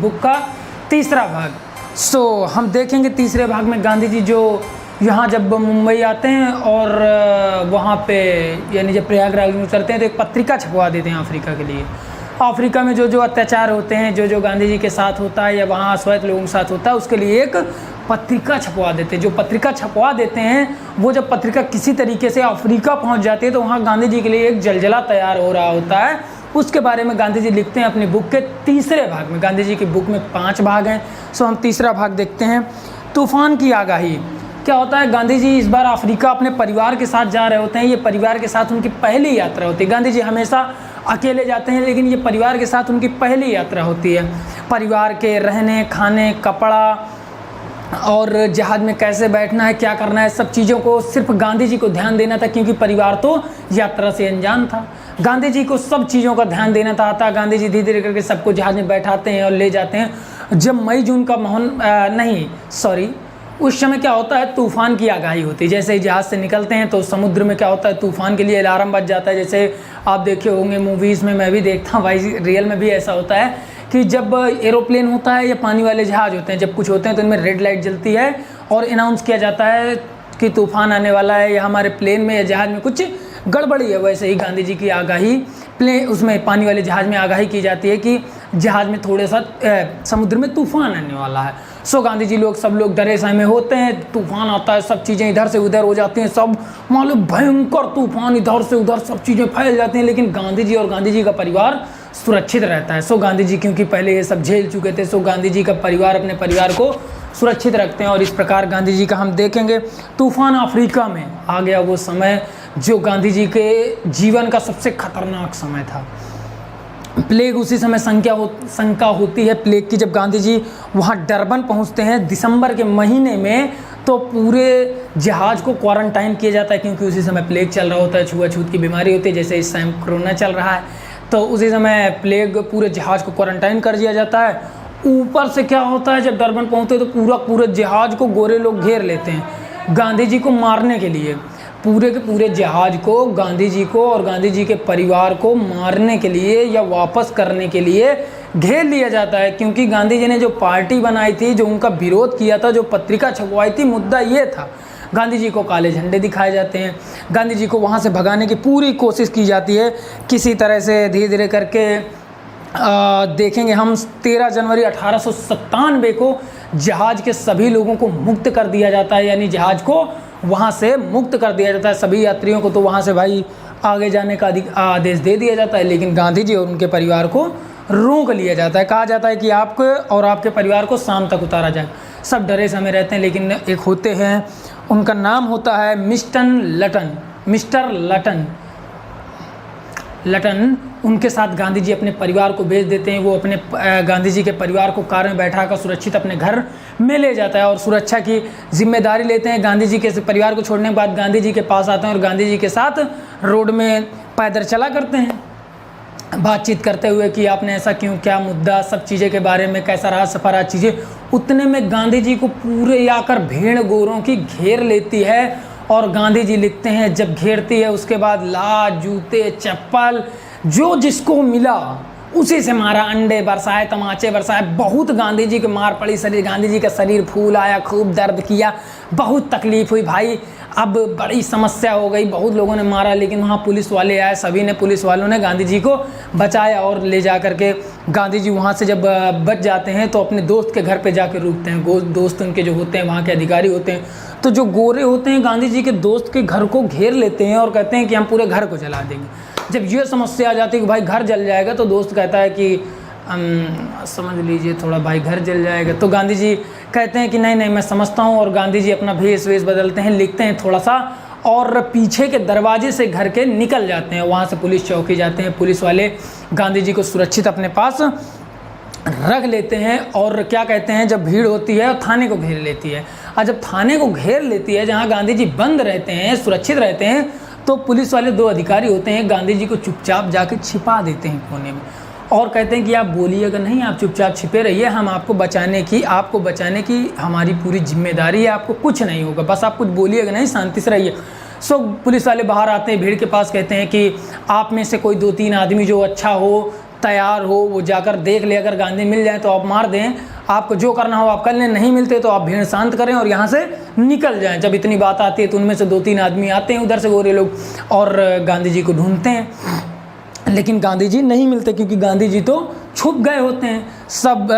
Book का तीसरा भाग। हम देखेंगे तीसरे भाग में गांधी जी जो यहाँ जब मुंबई आते हैं और वहाँ पे यानी जब प्रयागराज में उतरते हैं तो एक पत्रिका छपवा देते हैं अफ्रीका के लिए। अफ्रीका में जो जो अत्याचार होते हैं, जो जो गांधी जी के साथ होता है या वहाँ अश्वेत लोगों के साथ होता है, उसके लिए एक पत्रिका छपवा देते हैं। जो पत्रिका छपवा देते हैं वो जब पत्रिका किसी तरीके से अफ्रीका पहुँच जाती है तो वहाँ गांधी जी के लिए एक जलजला तैयार हो रहा होता है। उसके बारे में गांधी जी लिखते हैं अपनी बुक के तीसरे भाग में। गांधी जी की बुक में 5 भाग हैं, हम तीसरा भाग देखते हैं। तूफान की आगाही। क्या होता है, गांधी जी इस बार अफ्रीका अपने परिवार के साथ जा रहे होते हैं। ये परिवार के साथ उनकी पहली यात्रा होती है। गांधी जी हमेशा अकेले जाते हैं, लेकिन ये परिवार के साथ उनकी पहली यात्रा होती है। परिवार के रहने, खाने, कपड़ा और जहाज़ में कैसे बैठना है, क्या करना है, सब चीज़ों को सिर्फ गांधी जी को ध्यान देना था, क्योंकि परिवार तो यात्रा से अनजान था। गांधी जी को सब चीज़ों का ध्यान देना था। गांधी जी धीरे धीरे करके सबको जहाज़ में बैठाते हैं और ले जाते हैं। जब मई जून का उस समय क्या होता है, तूफ़ान की आगाही होती है। जैसे ही जहाज़ से निकलते हैं तो समुद्र में क्या होता है, तूफ़ान के लिए अलार्म बज जाता है। जैसे आप देखे होंगे मूवीज़ में, मैं भी देखता हूँ भाई, रियल में भी ऐसा होता है कि जब एरोप्लेन होता है या पानी वाले जहाज़ होते हैं, जब कुछ होते हैं तो इनमें रेड लाइट जलती है और अनाउंस किया जाता है कि तूफ़ान आने वाला है या हमारे प्लेन में या जहाज़ में कुछ गड़बड़ी है। वैसे ही गांधी जी की आगाही उसमें पानी वाले जहाज़ में आगाही की जाती है कि जहाज़ में थोड़े सा समुद्र में तूफ़ान आने वाला है। गांधी जी सब लोग डरे सहमे होते हैं। तूफ़ान आता है, सब चीज़ें इधर से उधर हो जाती हैं, सब मालूम भयंकर तूफ़ान, इधर से उधर सब चीज़ें फैल जाती हैं, लेकिन गांधी जी और गांधी जी का परिवार सुरक्षित रहता है। गांधी जी क्योंकि पहले ये सब झेल चुके थे, गांधी जी का परिवार अपने परिवार को सुरक्षित रखते हैं। और इस प्रकार गांधी जी का हम देखेंगे तूफ़ान अफ्रीका में आ गया वो समय जो गांधी जी के जीवन का सबसे खतरनाक समय था। प्लेग उसी समय शंका होती है प्लेग की। जब गांधी जी वहाँ डरबन पहुँचते हैं दिसंबर के महीने में, तो पूरे जहाज़ को क्वारंटाइन किया जाता है, क्योंकि उसी समय प्लेग चल रहा होता है, छुआछूत की बीमारी होती है। जैसे इस टाइम कोरोना चल रहा है, तो उसी समय प्लेग पूरे जहाज़ को क्वारंटाइन कर दिया जाता है। ऊपर से क्या होता है, जब डरबन पहुँचते तो पूरे जहाज़ को गोरे लोग घेर लेते हैं गांधी जी को मारने के लिए। पूरे के पूरे जहाज़ को गांधी जी को और गांधी जी के परिवार को मारने के लिए या वापस करने के लिए घेर लिया जाता है, क्योंकि गांधी जी ने जो पार्टी बनाई थी, जो उनका विरोध किया था, जो पत्रिका छपवाई थी, मुद्दा ये था। गांधी जी को काले झंडे दिखाए जाते हैं, गांधी जी को वहाँ से भगाने की पूरी कोशिश की जाती है। किसी तरह से धीरे धीरे करके देखेंगे हम 13 जनवरी 1897 को जहाज़ के सभी लोगों को मुक्त कर दिया जाता है, यानी जहाज़ को वहाँ से मुक्त कर दिया जाता है। सभी यात्रियों को तो वहाँ से भाई आगे जाने का आदेश दे दिया जाता है, लेकिन गांधी जी और उनके परिवार को रोक लिया जाता है। कहा जाता है कि आपको और आपके परिवार को शाम तक उतारा जाए। सब डरे समय रहते हैं, लेकिन एक होते हैं, उनका नाम होता है मिस्टर लटन। उनके साथ गांधी जी अपने परिवार को भेज देते हैं। वो अपने गांधी जी के परिवार को कार में बैठाकर सुरक्षित अपने घर में ले जाता है और सुरक्षा की जिम्मेदारी लेते हैं। गांधी जी के परिवार को छोड़ने के बाद गांधी जी के पास आते हैं और गांधी जी के साथ रोड में पैदल चला करते हैं, बातचीत करते हुए कि आपने ऐसा क्यों, क्या मुद्दा, सब चीज़ें के बारे में, कैसा रहा सफ़र, आज चीज़ें। उतने में गांधी जी को पूरे आकर भीड़ गोरों की घेर लेती है और गांधी जी लिखते हैं, जब घेरती है उसके बाद लात, जूते, चप्पल जो जिसको मिला उसी से मारा, अंडे बरसाए, तमाचे बरसाए। बहुत गांधी जी के मार पड़ी, गांधी जी का शरीर फूल आया, खूब दर्द किया, बहुत तकलीफ़ हुई भाई। अब बड़ी समस्या हो गई, बहुत लोगों ने मारा, लेकिन वहाँ पुलिस वाले आए, सभी ने, पुलिस वालों ने गांधी जी को बचाया और ले जा करके गांधी जी वहाँ से जब बच जाते हैं तो अपने दोस्त के घर पे जाकर रुकते हैं। दोस्त उनके जो होते हैं वहाँ के अधिकारी होते हैं, तो जो गोरे होते हैं गांधी जी के दोस्त के घर को घेर लेते हैं और कहते हैं कि हम पूरे घर को जला देंगे। जब ये समस्या आ जाती है कि भाई घर जल जाएगा, तो दोस्त कहता है कि समझ लीजिए थोड़ा भाई घर जल जाएगा। तो गांधी जी कहते हैं कि नहीं मैं समझता हूँ, और गांधी जी अपना भेष बदलते हैं, लिखते हैं थोड़ा सा और पीछे के दरवाजे से घर के निकल जाते हैं। वहाँ से पुलिस चौकी जाते हैं, पुलिस वाले गांधी जी को सुरक्षित अपने पास रख लेते हैं और क्या कहते हैं, जब भीड़ होती है थाने को घेर लेती है। और जब थाने को घेर लेती है, जहाँ गांधी जी बंद रहते हैं, सुरक्षित रहते हैं, तो पुलिस वाले 2 अधिकारी होते हैं, गांधी जी को चुपचाप जाके छिपा देते हैं कोने में और कहते हैं कि आप बोलिएगा नहीं, आप चुपचाप छिपे रहिए, हम आपको बचाने की हमारी पूरी जिम्मेदारी है, आपको कुछ नहीं होगा, बस आप कुछ बोलिएगा नहीं, शांति से रहिए। पुलिस वाले बाहर आते हैं भीड़ के पास, कहते हैं कि आप में से कोई 2-3 आदमी जो अच्छा हो तैयार हो, वो जाकर देख ले, अगर गांधी मिल जाए तो आप मार दें, आपको जो करना हो आप कर लें, नहीं मिलते तो आप भीड़ शांत करें और यहाँ से निकल जाएं। जब इतनी बात आती है तो उनमें से 2-3 आदमी आते हैं उधर से गोरे लोग और गांधी जी को ढूंढते हैं, लेकिन गांधी जी नहीं मिलते क्योंकि गांधी जी तो छुप गए होते हैं। सब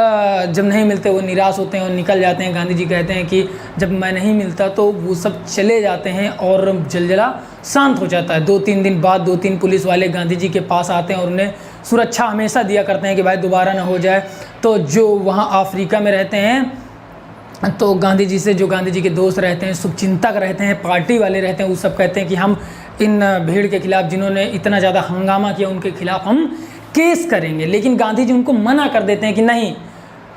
जब नहीं मिलते वो निराश होते हैं और निकल जाते हैं। गांधी जी कहते हैं कि जब मैं नहीं मिलता तो वो सब चले जाते हैं और जलजला शांत हो जाता है। 2-3 दिन बाद 2-3 पुलिस वाले गांधी जी के पास आते हैं और उन्हें सुरक्षा हमेशा दिया करते हैं कि भाई दोबारा ना हो जाए। तो जो वहाँ अफ्रीका में रहते हैं तो गांधी जी से जो गांधी जी के दोस्त रहते हैं, शुभचिंतक रहते हैं, पार्टी वाले रहते हैं, वो सब कहते हैं कि हम इन भीड़ के खिलाफ जिन्होंने इतना ज़्यादा हंगामा किया उनके खिलाफ हम केस करेंगे। लेकिन गांधी जी उनको मना कर देते हैं कि नहीं,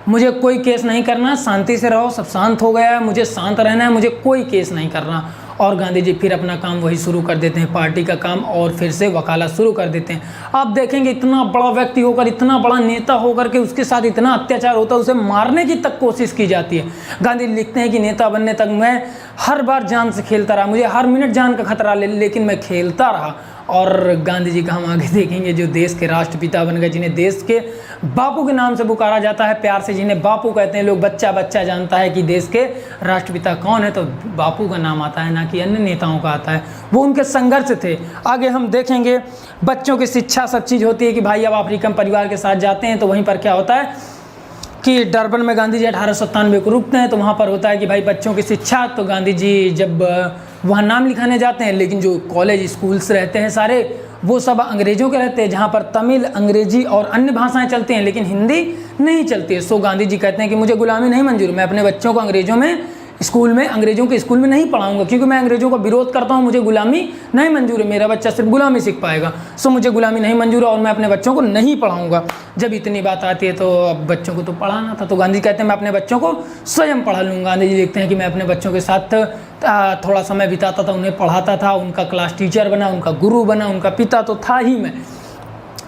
मुझे कोई केस नहीं करना, शांति से रहो, सब शांत हो गया है, मुझे शांत रहना है, मुझे कोई केस नहीं करना। और गांधी जी फिर अपना काम वही शुरू कर देते हैं, पार्टी का काम, और फिर से वकालत शुरू कर देते हैं। आप देखेंगे इतना बड़ा व्यक्ति होकर, इतना बड़ा नेता होकर के उसके साथ इतना अत्याचार होता है, उसे मारने की तक कोशिश की जाती है। गांधी लिखते हैं कि नेता बनने तक मैं हर बार जान से खेलता रहा, मुझे हर मिनट जान का खतरा लेकिन मैं खेलता रहा। और गांधी जी का हम आगे देखेंगे जो देश के राष्ट्रपिता बन गए, जिन्हें देश के बापू के नाम से पुकारा जाता है प्यार से, जिन्हें बापू कहते हैं लोग। बच्चा बच्चा जानता है कि देश के राष्ट्रपिता कौन है तो बापू का नाम आता है, ना कि अन्य नेताओं का आता है। वो उनके संघर्ष थे। आगे हम देखेंगे बच्चों की शिक्षा सब चीज़ होती है कि भाई अब अफ्रीकन परिवार के साथ जाते हैं तो वहीं पर क्या होता है कि डरबन में गांधी जी 1897 को रुकते हैं। तो वहाँ पर होता है कि भाई बच्चों की शिक्षा, तो गांधी जी जब वहाँ नाम लिखाने जाते हैं, लेकिन जो कॉलेज स्कूल्स रहते हैं सारे वो सब अंग्रेज़ों के रहते हैं, जहाँ पर तमिल, अंग्रेजी और अन्य भाषाएं चलती हैं लेकिन हिंदी नहीं चलती है। सो गांधी जी कहते हैं कि मुझे गुलामी नहीं मंजूर, मैं अपने बच्चों को अंग्रेज़ों के स्कूल में नहीं पढ़ाऊंगा क्योंकि मैं अंग्रेज़ों का विरोध करता हूं, मुझे गुलामी नहीं मंजूर है, मेरा बच्चा सिर्फ गुलामी सीख पाएगा। सो मुझे गुलामी नहीं मंजूर है और मैं अपने बच्चों को नहीं पढ़ाऊंगा। जब इतनी बात आती है तो अब बच्चों को तो पढ़ाना था, तो गांधी कहते हैं मैं अपने बच्चों को स्वयं पढ़ा लूँगा। गांधी जी लिखते हैं कि मैं अपने बच्चों के साथ थोड़ा समय बिताता था, उन्हें पढ़ाता था, उनका क्लास टीचर बना, उनका गुरु बना, उनका पिता तो था ही मैं,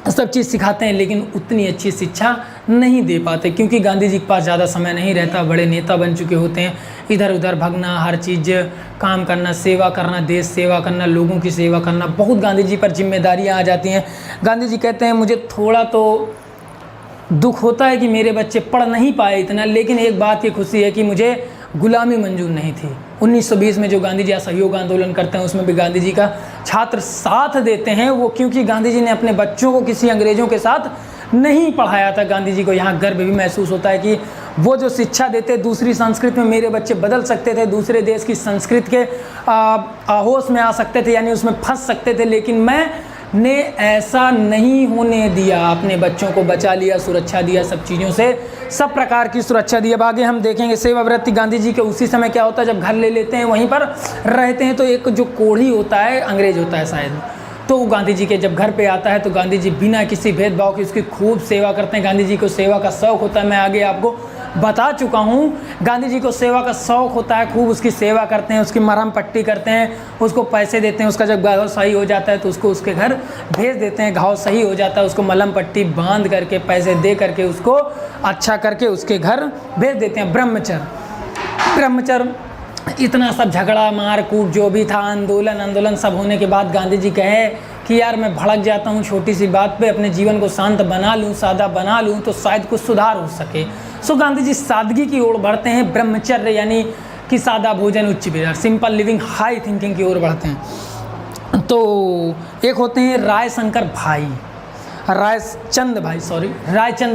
सब चीज़ सिखाते हैं लेकिन उतनी अच्छी शिक्षा नहीं दे पाते क्योंकि गांधी जी के पास ज़्यादा समय नहीं रहता। बड़े नेता बन चुके होते हैं, इधर उधर भगना, हर चीज़ काम करना, सेवा करना, देश सेवा करना, लोगों की सेवा करना, बहुत गांधी जी पर जिम्मेदारियां आ जाती हैं। गांधी जी कहते हैं मुझे थोड़ा तो दुख होता है कि मेरे बच्चे पढ़ नहीं पाए इतना, लेकिन एक बात की खुशी है कि मुझे गुलामी मंजूर नहीं थी। 1920 में जो गांधी जी असहयोग आंदोलन करते हैं उसमें भी गांधी जी का छात्र साथ देते हैं, वो क्योंकि गांधी जी ने अपने बच्चों को किसी अंग्रेज़ों के साथ नहीं पढ़ाया था। गांधी जी को यहाँ गर्व भी महसूस होता है कि वो जो शिक्षा देते दूसरी संस्कृति में मेरे बच्चे बदल सकते थे, दूसरे देश की संस्कृति के आहोश में आ सकते थे, यानी उसमें फंस सकते थे, लेकिन मैं ने ऐसा नहीं होने दिया, अपने बच्चों को बचा लिया, सुरक्षा दिया, सब चीज़ों से सब प्रकार की सुरक्षा दी। अब आगे हम देखेंगे सेवाव्रती गांधी जी के उसी समय क्या होता है, जब घर ले लेते हैं वहीं पर रहते हैं तो एक जो कोढ़ी होता है, अंग्रेज होता है शायद, तो वो गांधी जी के जब घर पे आता है तो गांधी जी बिना किसी भेदभाव की उसकी खूब सेवा करते हैं। गांधी जी को सेवा का शौक़ होता है, मैं आगे आपको बता चुका हूँ। गांधी जी को सेवा का शौक़ होता है, खूब उसकी सेवा करते हैं, उसकी मरहम पट्टी करते हैं, उसको पैसे देते हैं, उसका जब घाव सही हो जाता है तो उसको उसके घर भेज देते हैं, घाव सही हो जाता है उसको मलहम पट्टी बांध करके पैसे दे करके उसको अच्छा करके उसके घर भेज देते हैं। ब्रह्मचर्य इतना सब झगड़ा मार कूट जो भी था, आंदोलन सब होने के बाद गांधी जी कहे कि यार मैं भड़क जाता हूँ छोटी सी बात पे, अपने जीवन को शांत बना लूँ, सादा बना लूँ तो शायद कुछ सुधार हो सके। सो गांधी जी सादगी की ओर बढ़ते हैं, ब्रह्मचर्य यानी कि सादा भोजन उच्च विचार, सिंपल लिविंग, हाई थिंकिंग की ओर बढ़ते हैं। तो एक होते हैं रायचंद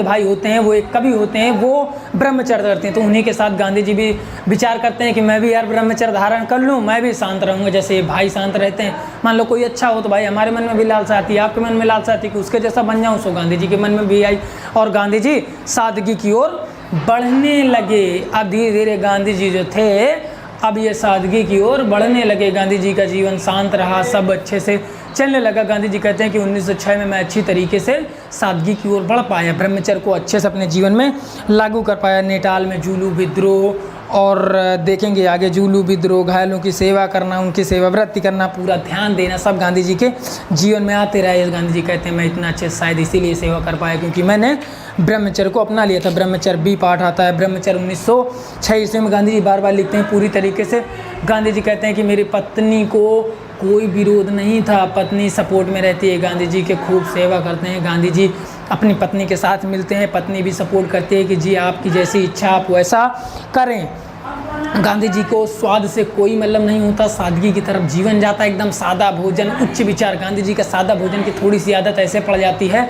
भाई होते हैं, वो एक कवि होते हैं, वो ब्रह्मचर्य करते हैं। तो उन्हीं के साथ गांधी जी भी विचार करते हैं कि मैं भी यार ब्रह्मचर्य धारण कर लूँ, मैं भी शांत रहूँगा जैसे ये भाई शांत रहते हैं। मान लो कोई अच्छा हो तो भाई हमारे मन में भी लालसा आती है, आपके मन में लालसा आती है कि उसके जैसा बन जाऊँ, सो गांधी जी के मन में भी आई और गांधी जी सादगी की ओर बढ़ने लगे। अब धीरे धीरे गांधी जी जो थे अब ये सादगी की ओर बढ़ने लगे, गांधी जी का जीवन शांत रहा, सब अच्छे से चलने लगा। गांधी जी कहते हैं कि 1906 में मैं अच्छी तरीके से सादगी की ओर बढ़ पाया, ब्रह्मचर्य को अच्छे से अपने जीवन में लागू कर पाया। नेटाल में जुलू विद्रोह और देखेंगे आगे जुलू विद्रोह, घायलों की सेवा करना, उनकी सेवाव्रती करना, पूरा ध्यान देना, सब गांधी जी के जीवन में आते रहे। गांधी जी कहते हैं मैं इतना अच्छे शायद इसीलिए सेवा कर पाया क्योंकि मैंने ब्रह्मचर्य को अपना लिया था। ब्रह्मचर्य बी पाठ आता है। ब्रह्मचर्य 1906 ईस्वी में गांधी जी बार बार लिखते हैं पूरी तरीके से। गांधी जी कहते हैं कि मेरी पत्नी को कोई विरोध नहीं था, पत्नी सपोर्ट में रहती है, गांधी जी के खूब सेवा करते हैं। गांधी जी अपनी पत्नी के साथ मिलते हैं, पत्नी भी सपोर्ट करती है कि जी आपकी जैसी इच्छा आप वैसा करें। गांधी जी को स्वाद से कोई मतलब नहीं होता, सादगी की तरफ जीवन जाता है, एकदम सादा भोजन, उच्च विचार। गांधी जी का सादा भोजन की थोड़ी सी आदत ऐसे पड़ जाती है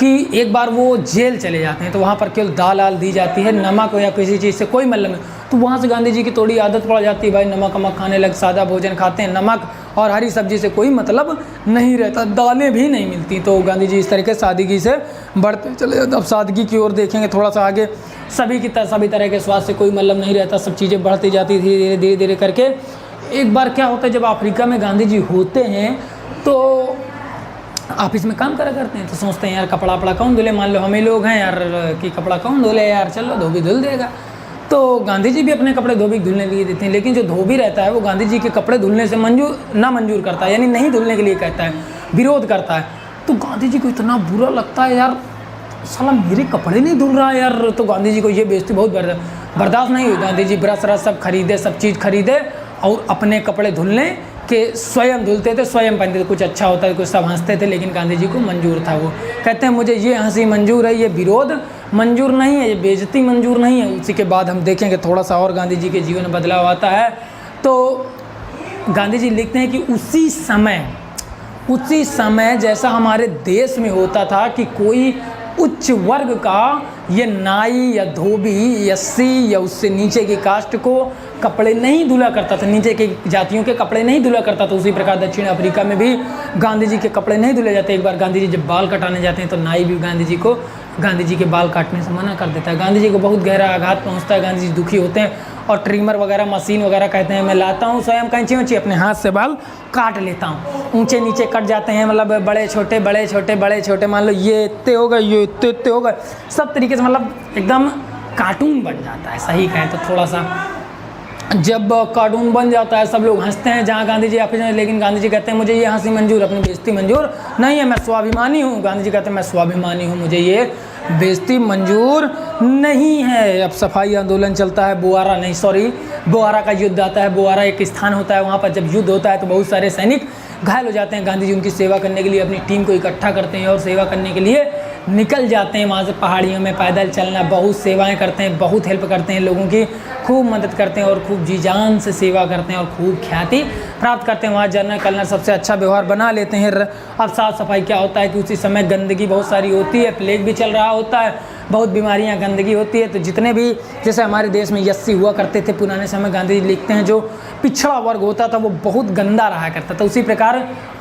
कि एक बार वो जेल चले जाते हैं तो वहाँ पर केवल दाल आल दी जाती है, नमक या किसी चीज़ से कोई मतलब नहीं। तो वहाँ से गांधी जी की थोड़ी आदत पड़ जाती है, भाई नमक वमक खाने लग, सादा भोजन खाते हैं, नमक और हरी सब्जी से कोई मतलब नहीं रहता, दालें भी नहीं मिलती। तो गांधी जी इस तरीके सादगी से बढ़ते चले जाते। अब सादगी की ओर देखेंगे थोड़ा सा आगे, सभी तरह के स्वाद से कोई मतलब नहीं रहता, सब चीज़ें बढ़ती जाती धीरे धीरे धीरे करके। एक बार क्या होता है, जब अफ्रीका में गांधी जी होते हैं तो ऑफिस में काम करा करते हैं, तो सोचते हैं यार कपड़ा वपड़ा कौन धुले, मान लो हम ही लोग हैं यार कि कपड़ा कौन धुले यार, चलो धोबी धुल देगा। तो गांधी जी भी अपने कपड़े धोबी धुलने के लिए देते हैं, लेकिन जो धोबी रहता है वो गांधी जी के कपड़े धुलने से मंजूर करता है, यानी नहीं धुलने के लिए कहता है, विरोध करता है। तो गांधी जी को इतना बुरा लगता है, यार साला मेरे कपड़े नहीं धुल रहा है यार। तो गांधी जी को ये बेइज्जती बहुत बर्दाश्त नहीं हुई। गांधी जी ब्रश रश सब खरीदे, सब चीज़ खरीदे और अपने कपड़े धुलने के स्वयं धुलते थे, स्वयं पहनते थे। कुछ अच्छा होता है, कुछ सब हंसते थे, लेकिन गांधी जी को मंजूर था। वो कहते हैं मुझे ये हंसी मंजूर है, ये विरोध मंजूर नहीं है, ये बेइज्जती मंजूर नहीं है। उसी के बाद हम देखेंगे थोड़ा सा और गांधी जी के जीवन में बदलाव आता है। तो गांधी जी लिखते हैं कि उसी समय जैसा हमारे देश में होता था कि कोई उच्च वर्ग का ये नाई या धोबी या सी या उससे नीचे की कास्ट को कपड़े नहीं धुला करता था, नीचे की जातियों के कपड़े नहीं धुला करता था। उसी प्रकार दक्षिण अफ्रीका में भी गांधी जी के कपड़े नहीं धुले जाते। एक बार गांधी जी जब बाल कटाने जाते हैं तो नाई भी गांधी जी के बाल काटने से मना कर देता है। गांधी जी को बहुत गहरा आघात पहुंचता है, गांधी जी दुखी होते हैं और ट्रिमर वगैरह मशीन वगैरह कहते हैं मैं लाता हूँ, स्वयं कैंची वैंची अपने हाथ से बाल काट लेता हूँ। ऊंचे नीचे कट जाते हैं, मतलब बड़े छोटे, मान लो ये इतने हो गए, ये इतने हो गए, सब तरीके से मतलब एकदम कार्टून बन जाता है। सही कहें तो थोड़ा सा जब कार्टून बन जाता है, सब लोग हंसते हैं जहाँ गांधी जी ऑफिस में, लेकिन गांधी जी कहते हैं मुझे ये हंसी मंजूर, अपनी बेइज्जती मंजूर नहीं है, मैं स्वाभिमानी हूँ। गांधी जी कहते हैं मैं स्वाभिमानी हूँ, मुझे ये बेइज्जती मंजूर नहीं है। अब सफाई आंदोलन चलता है, बोआरा का युद्ध आता है। बोआरा एक स्थान होता है, वहाँ पर जब युद्ध होता है तो बहुत सारे सैनिक घायल हो जाते हैं। गांधी जी उनकी सेवा करने के लिए अपनी टीम को इकट्ठा करते हैं और सेवा करने के लिए निकल जाते हैं। वहाँ से पहाड़ियों में पैदल चलना, बहुत सेवाएं करते हैं, बहुत हेल्प करते हैं लोगों की, खूब मदद करते हैं और खूब जी जान से सेवा करते हैं और खूब ख्याति प्राप्त करते हैं। वहाँ जनरल कलर सबसे अच्छा व्यवहार बना लेते हैं। अब साफ़ सफाई क्या होता है कि उसी समय गंदगी बहुत सारी होती है, प्लेग भी चल रहा होता है, बहुत बीमारियां गंदगी होती है। तो जितने भी जैसे हमारे देश में यस्सी हुआ करते थे पुराने समय, गांधी जी लिखते हैं जो पिछड़ा वर्ग होता था वो बहुत गंदा रहा करता था। उसी प्रकार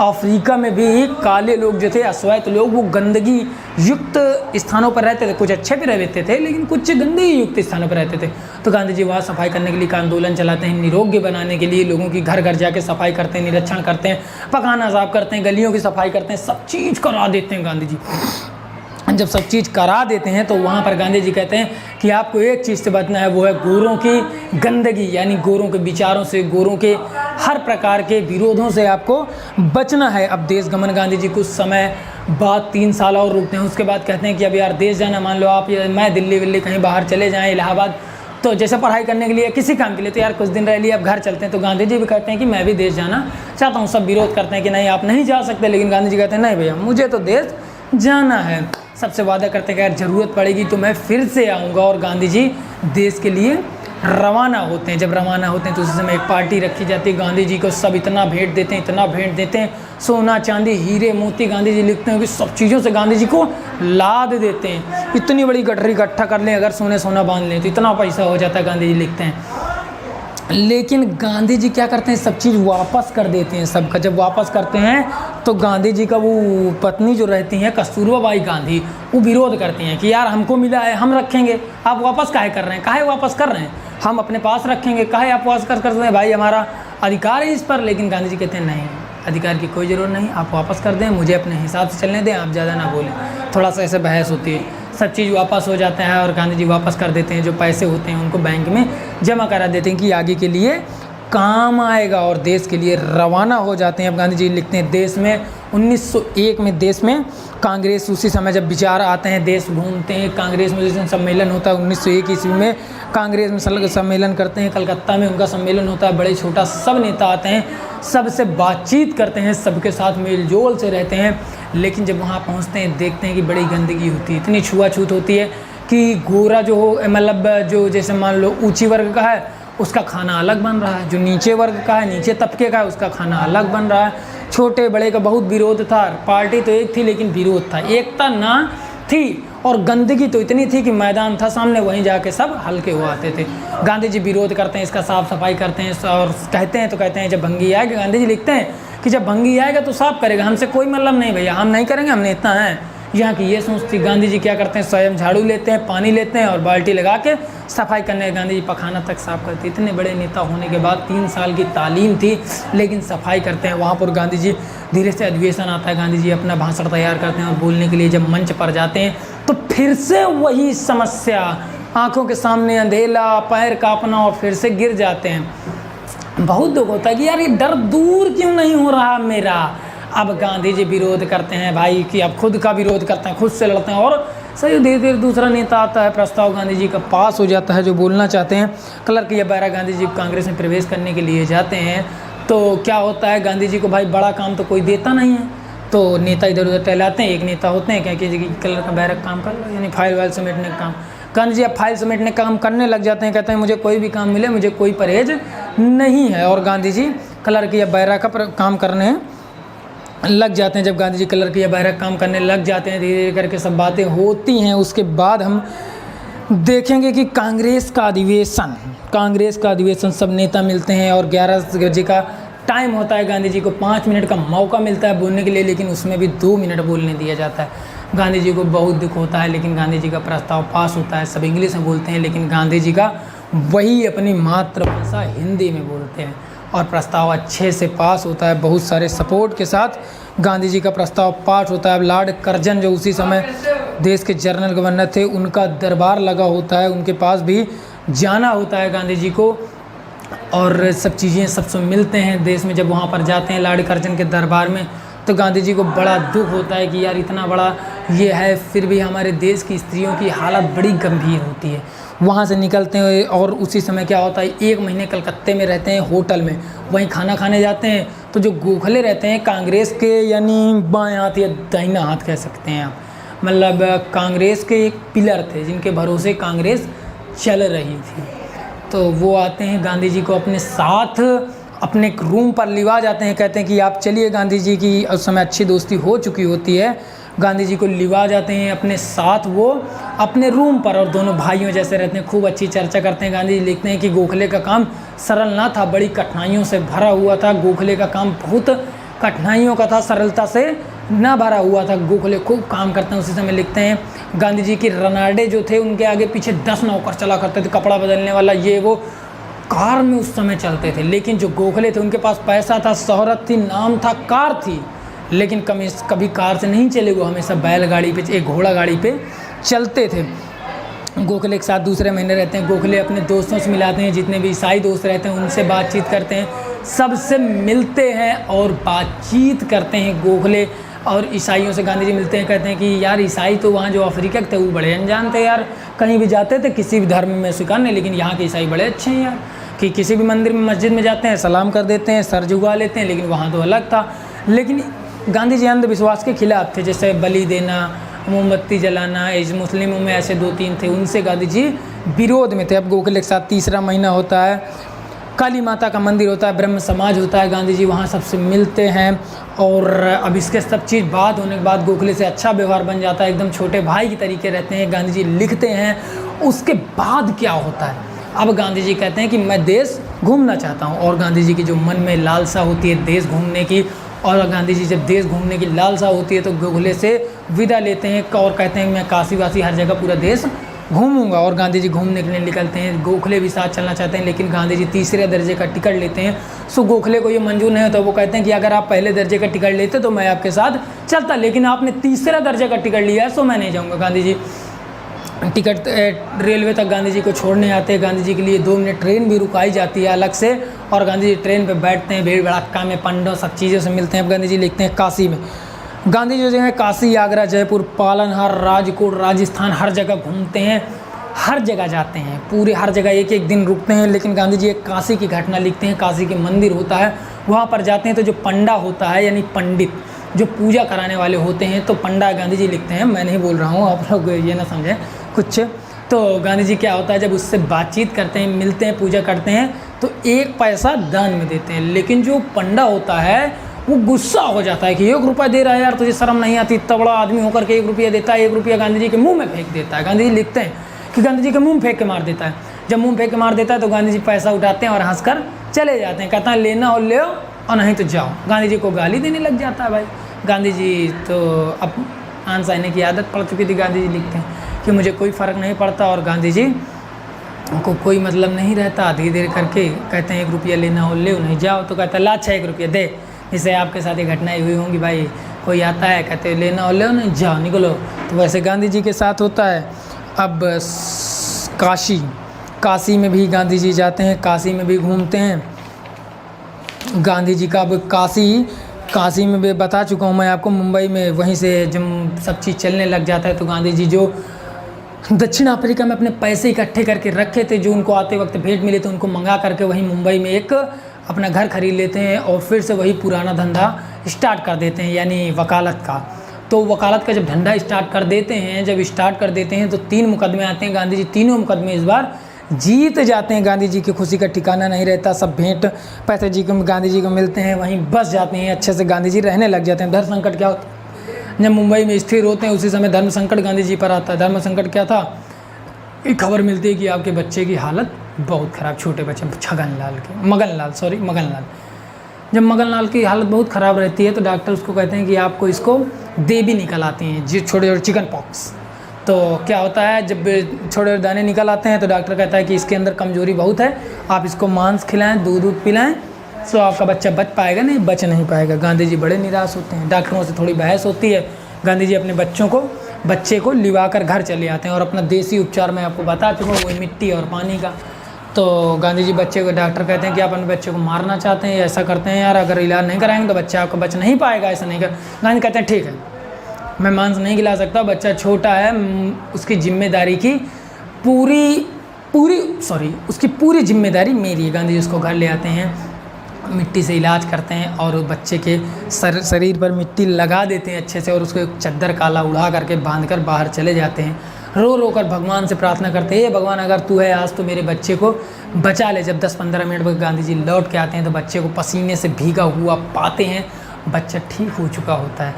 अफ्रीका में भी काले लोग जो थे, अश्वेत लोग, वो गंदगी युक्त स्थानों पर रहते थे। कुछ अच्छे भी रहते थे लेकिन कुछ गंदगी युक्त स्थानों पर रहते थे। तो गांधी जी वहाँ सफाई करने के लिए का आंदोलन चलाते हैं, निरोग्य बनाने के लिए लोगों की घर घर जाके सफाई करते हैं, निरीक्षण करते हैं, पकाना साफ करते हैं, गलियों की सफाई करते हैं, सब चीज़ करा देते हैं गांधी जी। जब सब चीज़ करा देते हैं तो वहाँ पर गांधी जी कहते हैं कि आपको एक चीज़ से बचना है, वो है गोरों की गंदगी, यानी गोरों के विचारों से, गोरों के हर प्रकार के विरोधों से आपको बचना है। अब देश गमन गांधी जी कुछ समय बाद 3 साल और रुकते हैं, उसके बाद कहते हैं कि अब यार देश जाना, मान लो आप मैं दिल्ली कहीं बाहर चले जाएँ, इलाहाबाद, तो जैसे पढ़ाई करने के लिए, किसी काम के लिए, तो यार कुछ दिन रह लिए, अब घर चलते हैं। तो गांधी जी भी कहते हैं कि मैं भी देश जाना चाहता हूँ। सब विरोध करते हैं कि नहीं आप नहीं जा सकते, लेकिन गांधी जी कहते हैं नहीं भैया मुझे तो देश जाना है। सबसे वादा करते हैं कि अगर ज़रूरत पड़ेगी तो मैं फिर से आऊँगा। और गांधी जी देश के लिए रवाना होते हैं। जब रवाना होते हैं तो उस समय एक पार्टी रखी जाती है, गांधी जी को सब इतना भेंट देते हैं, सोना चांदी हीरे मोती। गांधी जी लिखते हैं कि सब चीज़ों से गांधी जी को लाद देते हैं। इतनी बड़ी गठरी इकट्ठा कर लें, अगर सोना बांध लें तो इतना पैसा हो जाता है, गांधी जी लिखते हैं। लेकिन गांधी जी क्या करते हैं, सब चीज़ वापस कर देते हैं सबका। जब वापस करते हैं तो गांधी जी का वो पत्नी जो रहती हैं कस्तूरबा बाई गांधी, वो विरोध करती हैं कि यार हमको मिला है हम रखेंगे, आप वापस काहे कर रहे हैं, काहे वापस कर रहे हैं, हम अपने पास रखेंगे, काहे आप वापस कर रहे हैं, भाई हमारा अधिकार है इस पर। लेकिन गांधी जी कहते हैं नहीं, अधिकार की कोई ज़रूरत नहीं, आप वापस कर दें, मुझे अपने हिसाब से चलने दें, आप ज़्यादा ना बोलें। थोड़ा सा ऐसे बहस होती है, सब चीज़ वापस हो जाता है और गांधी जी वापस कर देते हैं। जो पैसे होते हैं उनको बैंक में जमा करा देते हैं कि आगे के लिए काम आएगा, और देश के लिए रवाना हो जाते हैं। अब गांधी जी लिखते हैं देश में 1901 में देश में कांग्रेस, उसी समय जब विचार आते हैं, देश घूमते हैं, कांग्रेस में जिस दिन सम्मेलन होता है 1901 ईस्वी में कांग्रेस में सम्मेलन करते हैं, कलकत्ता में उनका सम्मेलन होता है, बड़े छोटा सब नेता आते हैं, सबसे बातचीत करते हैं, सबके साथ मेल जोल से रहते हैं। लेकिन जब वहाँ पहुँचते हैं देखते हैं कि बड़ी गंदगी होती है, इतनी छुआछूत होती है कि गोरा जो हो मतलब जो जैसे मान लो ऊंची वर्ग का है उसका खाना अलग बन रहा है, जो नीचे वर्ग का है नीचे तबके का है उसका खाना अलग बन रहा है। छोटे बड़े का बहुत विरोध था, पार्टी तो एक थी लेकिन विरोध था, एकता ना थी। और गंदगी तो इतनी थी कि मैदान था सामने, वहीं जाके सब हल्के हो आते थे। गांधी जी विरोध करते हैं, इसका साफ सफाई करते हैं और कहते हैं जब भंगी आएगा, गांधी जी लिखते हैं कि जब भंगी आएगा तो साफ करेगा, हमसे कोई मतलब नहीं भैया, हम नहीं करेंगे, हमने इतना है। यहाँ की ये सोच थी। गांधी जी क्या करते हैं, स्वयं झाड़ू लेते हैं, पानी लेते हैं और बाल्टी लगा के सफाई करने, गांधी जी पखाना तक साफ करते। इतने बड़े नेता होने के बाद 3 साल की तालीम थी लेकिन सफाई करते हैं। वहाँ पर गांधी जी धीरे से अधिवेशन आता है, गांधी जी अपना भाषण तैयार करते हैं और बोलने के लिए जब मंच पर जाते हैं तो फिर से वही समस्या, आंखों के सामने अंधेला, पैर कांपना और फिर से गिर जाते हैं। बहुत दुख होता है कि यार ये डर दूर क्यों नहीं हो रहा मेरा। अब गांधी जी विरोध करते हैं भाई कि अब खुद का विरोध करते हैं, खुद से लड़ते हैं और सही धीरे धीरे दूसरा नेता आता है, प्रस्ताव गांधी जी का पास हो जाता है जो बोलना चाहते हैं। क्लर्क या बैरा गांधी जी कांग्रेस में प्रवेश करने के लिए जाते हैं तो क्या होता है, गांधी जी को भाई बड़ा काम तो कोई देता नहीं है, तो नेता इधर उधर टहलाते हैं। एक नेता होते हैं क्या कि क्लर्क का बैरा काम कर लो, यानी फाइल वाइल समेटने का काम। गांधी जी अब फाइल समेटने का काम करने लग जाते हैं, कहते हैं मुझे कोई भी काम मिले, मुझे कोई परहेज नहीं है। और गांधी जी क्लर्क या बैरा का काम करने लग जाते हैं। जब गांधी जी क्लर्क या बैरा काम करने लग जाते हैं, धीरे धीरे करके सब बातें होती हैं। उसके बाद हम देखेंगे कि कांग्रेस का अधिवेशन सब नेता मिलते हैं और 11 बजे का टाइम होता है। गांधी जी को 5 मिनट का मौका मिलता है बोलने के लिए, लेकिन उसमें भी 2 मिनट बोलने दिया जाता है। गांधी जी को बहुत दुख होता है, लेकिन गांधी जी का प्रस्ताव पास होता है। सब इंग्लिश में बोलते हैं लेकिन गांधी जी का वही अपनी मातृभाषा हिंदी में बोलते हैं और प्रस्ताव अच्छे से पास होता है। बहुत सारे सपोर्ट के साथ गांधी जी का प्रस्ताव पास होता है। अब लॉर्ड कर्जन जो उसी समय देश के जनरल गवर्नर थे, उनका दरबार लगा होता है, उनके पास भी जाना होता है गांधी जी को और सब चीज़ें सबसे मिलते हैं देश में। जब वहाँ पर जाते हैं लॉर्ड कर्जन के दरबार में तो गांधी जी को बड़ा दुख होता है कि यार इतना बड़ा ये है फिर भी हमारे देश की स्त्रियों की हालत बड़ी गंभीर होती है। वहाँ से निकलते हैं और उसी समय क्या होता है, 1 महीने कलकत्ते में रहते हैं होटल में, वहीं खाना खाने जाते हैं। तो जो गोखले रहते हैं कांग्रेस के यानी बाएं हाथ या दाहिना हाथ कह सकते हैं आप, मतलब कांग्रेस के एक पिलर थे जिनके भरोसे कांग्रेस चल रही थी। तो वो आते हैं गांधी जी को अपने साथ अपने एक रूम पर लिवा जाते हैं, कहते हैं कि आप चलिए। गांधी जी की उस समय अच्छी दोस्ती हो चुकी होती है, गांधी जी को लिवा जाते हैं अपने साथ वो अपने रूम पर और दोनों भाइयों जैसे रहते हैं, खूब अच्छी चर्चा करते हैं। गांधी जी लिखते हैं कि गोखले का काम सरल ना था, बड़ी कठिनाइयों से भरा हुआ था। गोखले का काम बहुत कठिनाइयों का था, सरलता से ना भरा हुआ था। गोखले खूब काम करते हैं। उसी समय लिखते हैं गांधी जी की रनाडे जो थे उनके आगे पीछे 10 नौकर चला करते थे, कपड़ा बदलने वाला ये वो कार में उस समय चलते थे। लेकिन जो गोखले थे उनके पास पैसा था, शोहरत थी, नाम था, कार थी, लेकिन कभी कार से नहीं चले, वो हमेशा बैलगाड़ी पे, एक घोड़ा गाड़ी पे चलते थे। गोखले के साथ दूसरे महीने रहते हैं। गोखले अपने दोस्तों से मिलाते हैं, जितने भी ईसाई दोस्त रहते हैं उनसे बातचीत करते हैं, सबसे मिलते हैं और बातचीत करते हैं। गोखले और ईसाइयों से गांधी जी मिलते हैं, कहते हैं कि यार ईसाई तो वहाँ जो अफ्रीका के थे वो बड़े अनजान थे यार, कहीं भी जाते थे किसी भी धर्म में स्वीकार नहीं, लेकिन यहाँ के ईसाई बड़े अच्छे हैं यार, कि किसी भी मंदिर में मस्जिद में जाते हैं सलाम कर देते हैं, सर झुका लेते हैं, लेकिन वहाँ तो अलग था। लेकिन गांधी जी अंधविश्वास के खिलाफ थे, जैसे बलि देना, मोमबत्ती जलाना, इस मुस्लिमों में ऐसे 2-3 थे, उनसे गांधी जी विरोध में थे। अब गोखले के साथ तीसरा महीना होता है, काली माता का मंदिर होता है, ब्रह्म समाज होता है, गांधी जी वहाँ सबसे मिलते हैं। और अब इसके सब चीज़ बात होने के बाद गोखले से अच्छा व्यवहार बन जाता है, एकदम छोटे भाई की तरीके रहते हैं। गांधी जी लिखते हैं। उसके बाद क्या होता है, अब गांधी जी कहते हैं कि मैं देश घूमना चाहता हूँ, और गांधी जी की जो मन में लालसा होती है देश घूमने की, और गांधी जी जब देश घूमने की लालसा होती है तो गोखले से विदा लेते हैं और कहते हैं मैं काशी वासी हर जगह पूरा देश घूमूंगा। और गांधी जी घूमने के लिए निकलते हैं। गोखले भी साथ चलना चाहते हैं, लेकिन गांधी जी तीसरे दर्जे का टिकट लेते हैं। सो गोखले को ये मंजूर नहीं होता, वो कहते हैं कि अगर आप पहले दर्जे का टिकट लेते तो मैं आपके साथ चलता, लेकिन आपने तीसरा दर्जे का टिकट लिया है सो मैं नहीं जाऊँगा। गांधी जी टिकट रेलवे तक गांधी जी को छोड़ने आते हैं। गांधी जी के लिए 2 मिनट ट्रेन भी रुकाई जाती है अलग से, और गांधी जी ट्रेन पे बैठते हैं, भीड़ भड़ाका में पंडों सब चीज़ों से मिलते हैं। अब गांधी जी लिखते हैं काशी में। गांधी जी जो है काशी, आगरा, जयपुर, पालनहार, राजकोट, राजस्थान, हर जगह घूमते हैं, हर जगह जाते हैं, पूरे हर जगह एक एक दिन रुकते हैं। लेकिन गांधी जी एक काशी की घटना लिखते हैं। काशी के मंदिर होता है, वहाँ पर जाते हैं तो जो पंडा होता है यानी पंडित, जो पूजा कराने वाले होते हैं, तो पंडा गांधी जी लिखते हैं, मैं नहीं बोल रहा हूँ, आप लोग ये ना समझें कुछ। तो गांधी जी क्या होता है, जब उससे बातचीत करते हैं, मिलते हैं, पूजा करते हैं, तो 1 पैसा दान में देते हैं। लेकिन जो पंडा होता है वो गुस्सा हो जाता है कि 1 रुपया दे रहा है यार, तुझे शर्म नहीं आती, इतना बड़ा आदमी होकर के 1 रुपया देता है। 1 रुपया गांधी जी के मुंह में फेंक देता है। गांधी जी लिखते हैं कि गांधी जी के मुंह में फेंक के मार देता है। जब मुंह फेंक के मार देता है तो गांधी जी पैसा उठाते हैं और हंसकर चले जाते हैं, कहता है लेना हो ले और नहीं तो जाओ। गांधी जी को गाली देने लग जाता है भाई। गांधी जी तो अब आन सहने की आदत पड़ चुकी थी। गांधी जी लिखते हैं कि मुझे कोई फ़र्क नहीं पड़ता, और गांधी जी को कोई मतलब नहीं रहता। धीरे धीरे करके कहते हैं 1 रुपया लेना हो ले, नहीं जाओ तो कहता है ला अच्छा 1 रुपया दे। इससे आपके साथ ये घटनाएं हुई होंगी भाई, कोई आता है कहते हैं लेना हो ले, नहीं जाओ निकलो। तो वैसे गांधी जी के साथ होता है। अब काशी में भी गांधी जी जाते हैं, काशी में भी घूमते हैं। गांधी जी का अब काशी में भी बता चुका हूँ मैं आपको, मुंबई में वहीं से जब सब चीज़ चलने लग जाता है तो गांधी जी जो दक्षिण अफ्रीका में अपने पैसे इकट्ठे करके रखे थे, जो उनको आते वक्त भेंट मिले थे, उनको मंगा करके वहीं मुंबई में एक अपना घर खरीद लेते हैं और फिर से वही पुराना धंधा स्टार्ट कर देते हैं, यानी वकालत का। तो वकालत का जब धंधा स्टार्ट कर देते हैं तो 3 मुकदमे आते हैं। गांधी जी तीनों मुकदमे इस बार जीत जाते हैं। गांधी जी की खुशी का ठिकाना नहीं रहता, सब भेंट पैसे गांधी जी को मिलते हैं, वहीं बस जाते हैं, अच्छे से गांधी जी रहने लग जाते हैं। धर्म संकट क्या होता है, जब मुंबई में स्थिर होते हैं उसी समय धर्म संकट गांधी जी पर आता है। धर्म संकट क्या था, एक खबर मिलती है कि आपके बच्चे की हालत बहुत ख़राब, छोटे बच्चे मगनलाल। जब मगनलाल की हालत बहुत ख़राब रहती है तो डॉक्टर उसको कहते हैं कि आपको इसको देवी निकल आती हैं, जो छोटे चिकन पॉक्स। तो क्या होता है, जब छोटे दाने निकल आते हैं तो डॉक्टर कहता है कि इसके अंदर कमजोरी बहुत है, आप इसको मांस खिलाएं, दूध पिलाएं, तो आपका बच्चा बच पाएगा। नहीं, बच नहीं पाएगा। गांधी जी बड़े निराश होते हैं, डॉक्टरों से थोड़ी बहस होती है। गांधी जी अपने बच्चे को लिवा कर घर चले आते हैं और अपना देसी उपचार मैं आपको बता चुका हूँ, वही मिट्टी और पानी का। तो गांधी जी बच्चे को, डॉक्टर कहते हैं कि आप अपने बच्चे को मारना चाहते हैं, ऐसा करते हैं यार, अगर इलाज नहीं कराएंगे तो बच्चा आपका बच नहीं पाएगा, ऐसा नहीं कर। गांधी कहते हैं ठीक है, मैं मांस नहीं खिला सकता, बच्चा छोटा है, उसकी जिम्मेदारी की उसकी पूरी जिम्मेदारी मेरी है। गांधी जी उसको घर ले आते हैं, मिट्टी से इलाज करते हैं और बच्चे के शरीर पर मिट्टी लगा देते हैं अच्छे से, और उसको एक चद्दर काला उड़ा करके बांध कर बाहर चले जाते हैं। रो कर भगवान से प्रार्थना करते हैं, भगवान अगर तू है आज तो मेरे बच्चे को बचा ले। जब 10-15 मिनट बाद गांधी जी लौट के आते हैं तो बच्चे को पसीने से भीगा हुआ पाते हैं, बच्चा ठीक हो चुका होता है।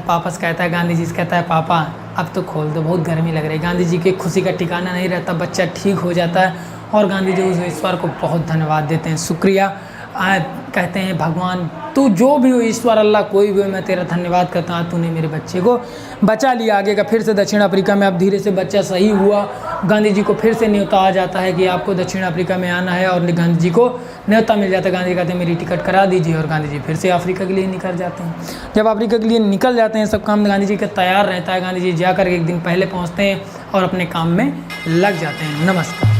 वापस कहता है, गांधी जी से कहता है पापा अब तो खोल दो, बहुत गर्मी लग रही है। गांधी जी की खुशी का ठिकाना नहीं रहता, बच्चा ठीक हो जाता है और गांधी जी उस ईश्वर को बहुत धन्यवाद देते हैं, शुक्रिया कहते हैं, भगवान तू जो भी हो, ईश्वर अल्लाह कोई भी हो, मैं तेरा धन्यवाद करता हूँ, तूने मेरे बच्चे को बचा लिया। आगे का फिर से दक्षिण अफ्रीका में अब धीरे से बच्चा सही हुआ। गांधी जी को फिर से न्योता आ जाता है कि आपको दक्षिण अफ्रीका में आना है, और गांधी जी को न्योता मिल जाता है। गांधी जी कहते हैं मेरी टिकट करा दीजिए, और गांधी जी फिर से अफ्रीका के लिए निकल जाते हैं। जब अफ्रीका के लिए निकल जाते हैं, सब काम गांधी जी का तैयार रहता है। गांधी जी जाकर एक दिन पहले पहुँचते हैं और अपने काम में लग जाते हैं। नमस्कार।